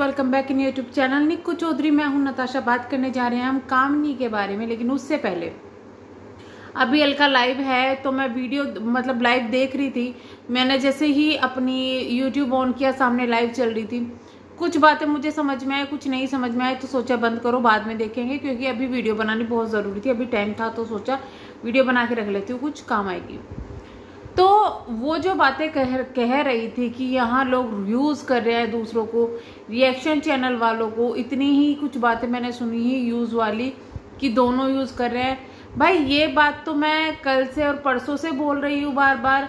Welcome back in YouTube channel Nikku Chaudhary. मैं हूं नताशा। बात करने जा रहे हैं हम कामनी के बारे में, लेकिन उससे पहले अभी अलका लाइव है तो मैं वीडियो लाइव देख रही थी। मैंने जैसे ही अपनी यूट्यूब ऑन किया, सामने लाइव चल रही थी। कुछ बातें मुझे समझ में आए, कुछ नहीं समझ में आए, तो सोचा बंद करो, बाद में देखेंगे, क्योंकि अभी वीडियो बनानी बहुत ज़रूरी थी। अभी टाइम था तो सोचा वीडियो बना के रख लेती हूँ, कुछ काम आएगी। तो वो जो बातें कह रही थी कि यहाँ लोग यूज़ कर रहे हैं दूसरों को, रिएक्शन चैनल वालों को, इतनी ही कुछ बातें मैंने सुनी ही यूज़ वाली कि दोनों यूज़ कर रहे हैं। भाई ये बात तो मैं कल से और परसों से बोल रही हूँ बार बार।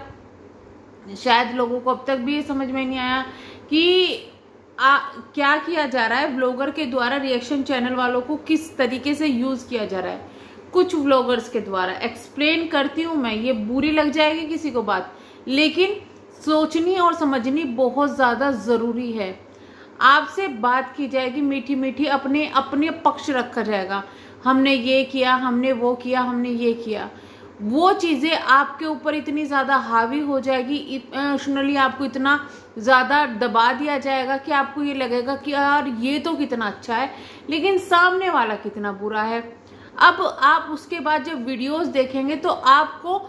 शायद लोगों को अब तक भी ये समझ में नहीं आया कि क्या किया जा रहा है। ब्लॉगर के द्वारा रिएक्शन चैनल वालों को किस तरीके से यूज़ किया जा रहा है, कुछ व्लॉगर्स के द्वारा। एक्सप्लेन करती हूँ मैं, ये बुरी लग जाएगी किसी को बात, लेकिन सोचनी और समझनी बहुत ज़्यादा ज़रूरी है। आपसे बात की जाएगी मीठी मीठी, अपने अपने पक्ष रखा जाएगा। हमने ये किया, हमने वो किया, हमने ये किया। वो चीज़ें आपके ऊपर इतनी ज़्यादा हावी हो जाएगी, इमोशनली आपको इतना ज़्यादा दबा दिया जाएगा कि आपको ये लगेगा कि यार ये तो कितना अच्छा है, लेकिन सामने वाला कितना बुरा है। अब आप उसके बाद जब वीडियोस देखेंगे तो आपको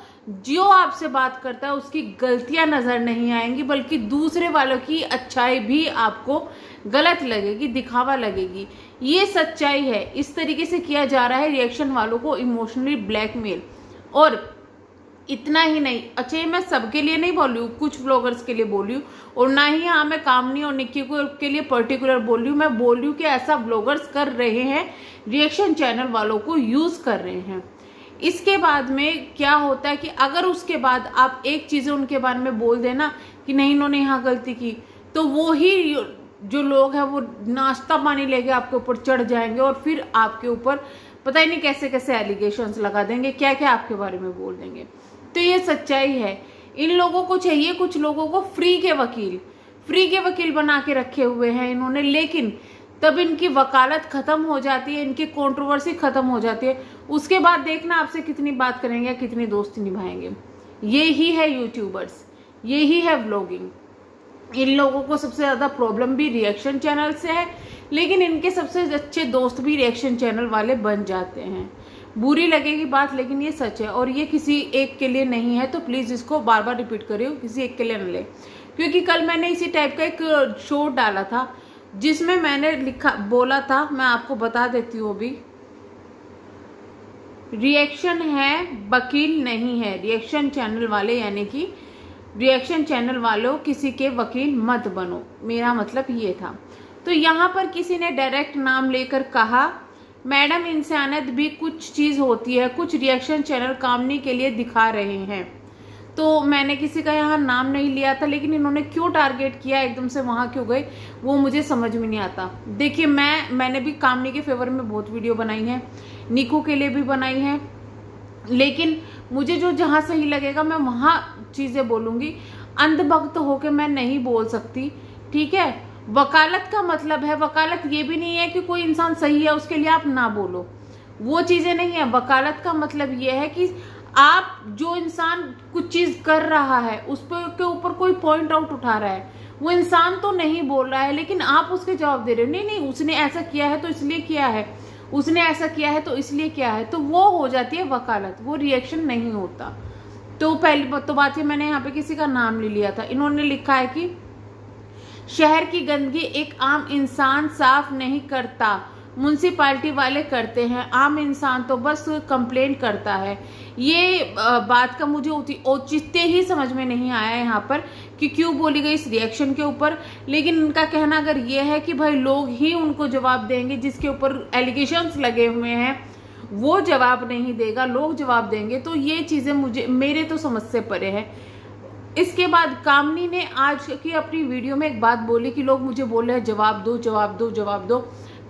जो आपसे बात करता है उसकी गलतियां नजर नहीं आएंगी, बल्कि दूसरे वालों की अच्छाई भी आपको गलत लगेगी, दिखावा लगेगी। ये सच्चाई है। इस तरीके से किया जा रहा है रिएक्शन वालों को इमोशनली ब्लैकमेल। और इतना ही नहीं, अच्छा ये मैं सबके लिए नहीं बोल रही हूँ, कुछ व्लॉगर्स के लिए बोल रही हूँ, और ना ही हाँ मैं कामनी और निक्की को के लिए पर्टिकुलर बोल रही हूँ। मैं बोल रही हूँ कि ऐसा व्लॉगर्स कर रहे हैं, रिएक्शन चैनल वालों को यूज कर रहे हैं। इसके बाद में क्या होता है कि अगर उसके बाद आप एक चीज़ उनके बारे में बोल देना कि नहीं इन्होंने यहाँ गलती की, तो वो ही जो लोग हैं वो नाश्ता पानी लेके आपके ऊपर चढ़ जाएंगे और फिर आपके ऊपर पता ही नहीं कैसे कैसे एलिगेशंस लगा देंगे, क्या क्या आपके बारे में बोल देंगे। तो ये सच्चाई है। इन लोगों को चाहिए, कुछ लोगों को फ्री के वकील बना के रखे हुए हैं इन्होंने, लेकिन तब इनकी वकालत खत्म हो जाती है, इनकी कंट्रोवर्सी खत्म हो जाती है, उसके बाद देखना आपसे कितनी बात करेंगे, कितनी दोस्ती निभाएंगे। ये ही है यूट्यूबर्स, ये ही है व्लॉगिंग। इन लोगों को सबसे ज्यादा प्रॉब्लम भी रिएक्शन चैनल से है, लेकिन इनके सबसे अच्छे दोस्त भी रिएक्शन चैनल वाले बन जाते हैं। बुरी लगेगी बात, लेकिन ये सच है। और ये किसी एक के लिए नहीं है, तो प्लीज इसको बार बार रिपीट करिए, किसी एक के लिए न ले। क्योंकि कल मैंने इसी टाइप का एक शो डाला था जिसमें मैंने बोला था, मैं आपको बता देती हूँ अभी। रिएक्शन है, वकील नहीं है। रिएक्शन चैनल वाले यानी कि रिएक्शन चैनल वालों किसी के वकील मत बनो, मेरा मतलब ये था। तो यहाँ पर किसी ने डायरेक्ट नाम लेकर कहा, मैडम इंसानियत भी कुछ चीज होती है, कुछ रिएक्शन चैनल कामनी के लिए दिखा रहे हैं। तो मैंने किसी का यहाँ नाम नहीं लिया था, लेकिन इन्होंने क्यों टारगेट किया, एकदम से वहां क्यों गए, वो मुझे समझ में नहीं आता। देखिए मैंने भी कामनी के फेवर में बहुत वीडियो बनाई है, निकू के लिए भी बनाई है, लेकिन मुझे जो जहां सही लगेगा मैं वहां चीजें बोलूंगी। अंधभक्त होके मैं नहीं बोल सकती, ठीक है। वकालत का मतलब है, वकालत ये भी नहीं है कि कोई इंसान सही है उसके लिए आप ना बोलो, वो चीजें नहीं है। वकालत का मतलब ये है कि आप जो इंसान कुछ चीज कर रहा है उस पर के ऊपर कोई पॉइंट आउट उठा रहा है, वो इंसान तो नहीं बोल रहा है, लेकिन आप उसके जवाब दे रहे हो, नहीं उसने ऐसा किया है तो इसलिए किया है, उसने ऐसा किया है तो इसलिए किया है, तो वो हो जाती है वकालत, वो रिएक्शन नहीं होता। तो पहली तो बात है, मैंने यहाँ पे किसी का नाम ले लिया था। इन्होंने लिखा है कि शहर की गंदगी एक आम इंसान साफ नहीं करता, म्युनिसिपैलिटी वाले करते हैं, आम इंसान तो बस कंप्लेन करता है। ये बात का मुझे औचित्य ही समझ में नहीं आया यहाँ पर कि क्यों बोली गई इस रिएक्शन के ऊपर। लेकिन उनका कहना अगर ये है कि भाई लोग ही उनको जवाब देंगे, जिसके ऊपर एलिगेशंस लगे हुए हैं वो जवाब नहीं देगा, लोग जवाब देंगे, तो ये चीजें मेरे तो समझ से परे है। इसके बाद कामनी ने आज की अपनी वीडियो में एक बात बोली कि लोग मुझे बोल रहे हैं जवाब दो जवाब दो जवाब दो।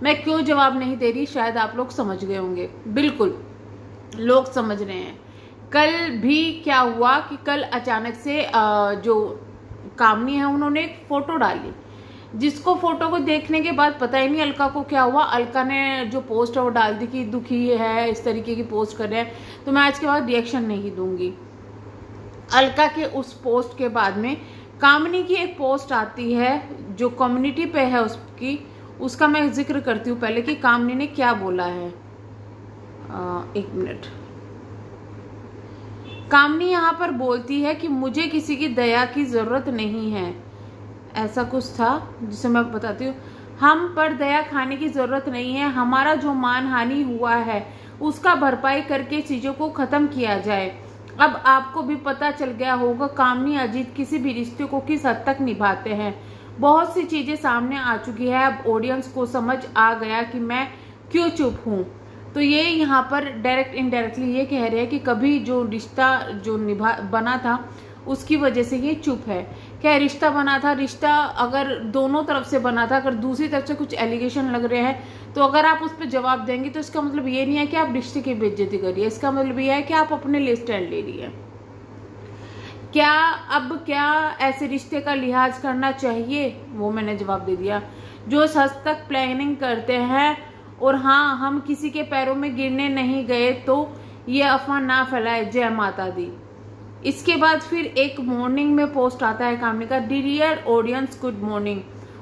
मैं क्यों जवाब नहीं दे रही, शायद आप लोग समझ गए होंगे। बिल्कुल लोग समझ रहे हैं। कल भी क्या हुआ कि कल अचानक से जो कामनी है उन्होंने एक फोटो डाली, जिसको फोटो को देखने के बाद पता ही नहीं अलका को क्या हुआ। अलका ने जो पोस्ट है वो डाल दी कि दुखी है, इस तरीके की पोस्ट कर रहे हैं, तो मैं आज के बाद रिएक्शन नहीं दूंगी। अलका के उस पोस्ट के बाद में कामनी की एक पोस्ट आती है जो कम्युनिटी पे है उसका मैं जिक्र करती हूँ पहले कि कामनी ने क्या बोला है। एक मिनट। कामनी यहाँ पर बोलती है कि मुझे किसी की दया की जरूरत नहीं है, ऐसा कुछ था जिसे मैं बताती हूँ। हम पर दया खाने की जरूरत नहीं है, हमारा जो मानहानि हुआ है उसका भरपाई करके चीजों को खत्म किया जाए। अब आपको भी पता चल गया होगा कामनी अजीत किसी भी रिश्ते को किस हद तक निभाते हैं। बहुत सी चीजें सामने आ चुकी है, अब ऑडियंस को समझ आ गया कि मैं क्यों चुप हूँ। तो ये यहाँ पर डायरेक्ट इनडायरेक्टली ये कह रहे हैं कि कभी जो रिश्ता जो बना था उसकी वजह से ये चुप है। क्या रिश्ता बना था, रिश्ता अगर दोनों तरफ से बना था, अगर दूसरी तरफ से कुछ एलिगेशन लग रहे हैं तो अगर आप उस पर जवाब देंगे तो इसका मतलब ये नहीं है कि आप रिश्ते की बेइज्जती करिए, इसका मतलब ये है कि आप अपने लिए स्टैंड ले लिए। क्या ऐसे रिश्ते का लिहाज करना चाहिए, वो मैंने जवाब दे दिया। जो हद तक प्लानिंग करते हैं और हाँ हम किसी के पैरों में गिरने नहीं गए तो ये अफवाह ना फैलाए, जय माता दी। इसके बाद फिर एक मॉर्निंग में पोस्ट आता है कामनी का, डियर ऑडियंस गुड मॉर्निंग,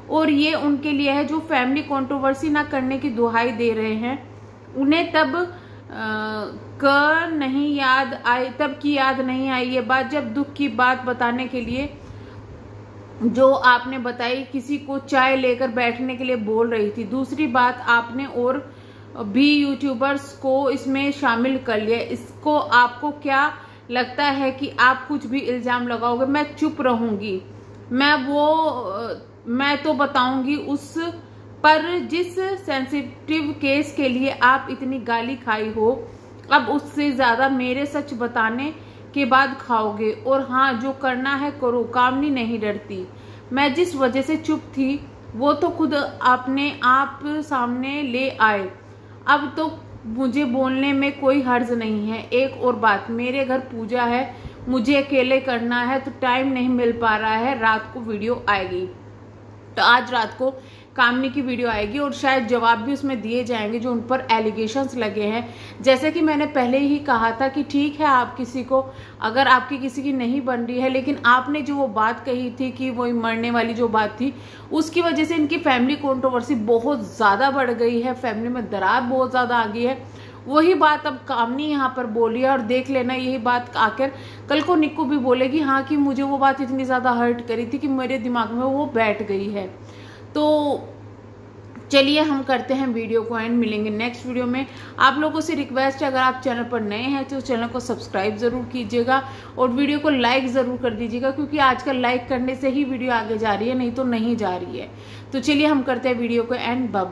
और ये उनके लिए है जो फैमिली कंट्रोवर्सी ना करने की दुहाई दे रहे हैं। उन्हें तब की याद नहीं आई ये बात जब दुख की बात बताने के लिए जो आपने बताई किसी को चाय लेकर बैठने के लिए बोल रही थी। दूसरी बात आपने और भी यूट्यूबर्स को इसमें शामिल कर लिया। इसको आपको क्या लगता है कि आप कुछ भी इल्जाम लगाओगे? मैं चुप रहूंगी, मैं तो बताऊंगी उस पर जिस सेंसिटिव केस के लिए आप इतनी गाली खाई हो, अब उससे ज्यादा मेरे सच बताने के बाद खाओगे। और हाँ जो करना है करो, कामनी नहीं डरती। मैं जिस वजह से चुप थी वो तो खुद अपने आप सामने ले आए, अब तो मुझे बोलने में कोई हर्ज नहीं है। एक और बात, मेरे घर पूजा है, मुझे अकेले करना है तो टाइम नहीं मिल पा रहा है। रात को वीडियो आएगी, तो आज रात को कामनी की वीडियो आएगी और शायद जवाब भी उसमें दिए जाएंगे जो उन पर एलिगेशंस लगे हैं। जैसे कि मैंने पहले ही कहा था कि ठीक है आप किसी को, अगर आपकी किसी की नहीं बन रही है, लेकिन आपने जो वो बात कही थी कि वो मरने वाली जो बात थी उसकी वजह से इनकी फैमिली कंट्रोवर्सी बहुत ज़्यादा बढ़ गई है, फैमिली में दरार बहुत ज़्यादा आ गई है। वही बात अब कामनी यहाँ पर बोली है और देख लेना यही बात आकर कल को निक्कू भी बोलेगी हाँ कि मुझे वो बात इतनी ज़्यादा हर्ट करी थी कि मेरे दिमाग में वो बैठ गई है। तो चलिए हम करते हैं वीडियो को एंड, मिलेंगे नेक्स्ट वीडियो में। आप लोगों से रिक्वेस्ट है अगर आप चैनल पर नए हैं तो चैनल को सब्सक्राइब ज़रूर कीजिएगा और वीडियो को लाइक ज़रूर कर दीजिएगा, क्योंकि आजकल लाइक करने से ही वीडियो आगे जा रही है, नहीं तो नहीं जा रही है। तो चलिए हम करते हैं वीडियो को एंड, बाय बाय।